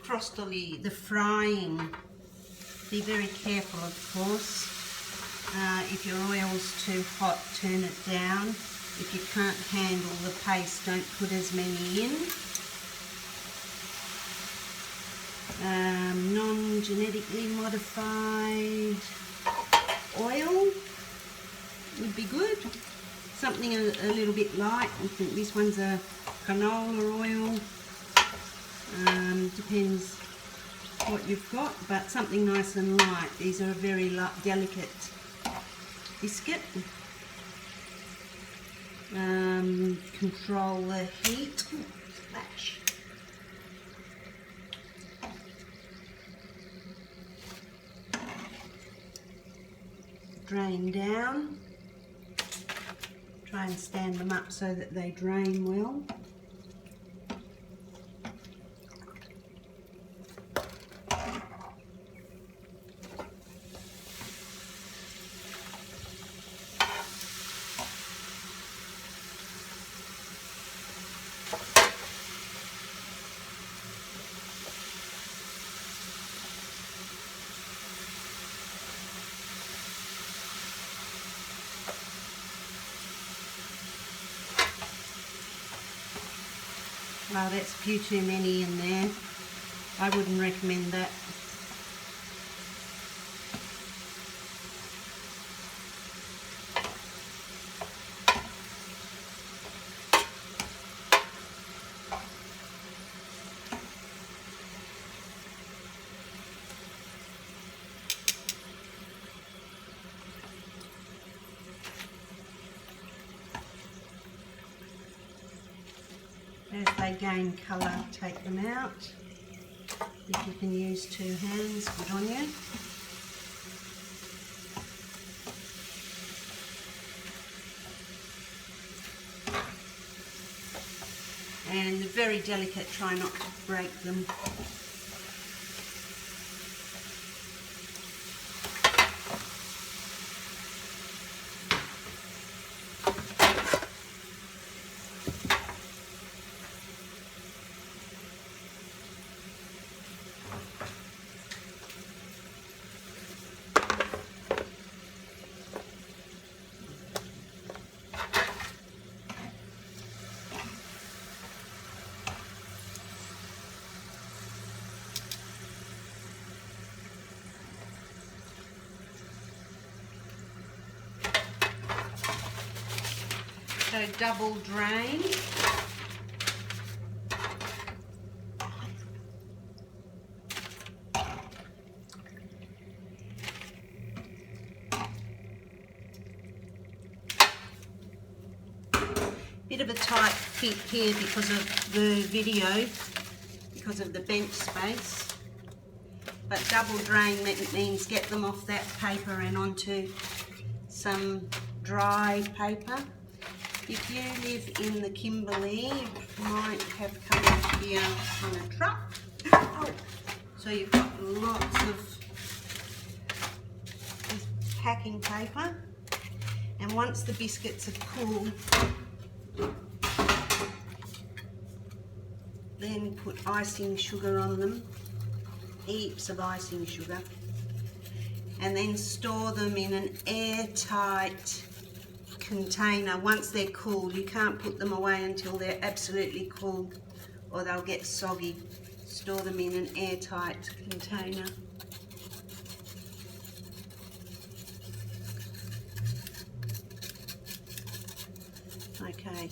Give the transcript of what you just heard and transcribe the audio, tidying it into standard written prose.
Crostoli, the frying. Be very careful, of course. If your oil's too hot, turn it down. If you can't handle the paste, don't put as many in. Non-genetically modified oil would be good. Something a little bit light. I think this one's a canola oil. Depends what you've got, but something nice and light. These are a very delicate biscuit. Control the heat. Ooh, splash. Drain down. Try and stand them up so that they drain well. Well, that's a few too many in there. I wouldn't recommend that. As they gain colour, take them out. If you can use two hands, good on you. And they're very delicate, try not to break them. So double drain. Bit of a tight fit here because of the video, because of the bench space. But double drain means get them off that paper and onto some dry paper. If you live in the Kimberley, you might have come here on a truck. Oh, so you've got lots of this packing paper. And once the biscuits are cooled, then put icing sugar on them, heaps of icing sugar, and then store them in an airtight container. Once they're cooled, you can't put them away until they're absolutely cooled or they'll get soggy. Store them in an airtight container. Okay,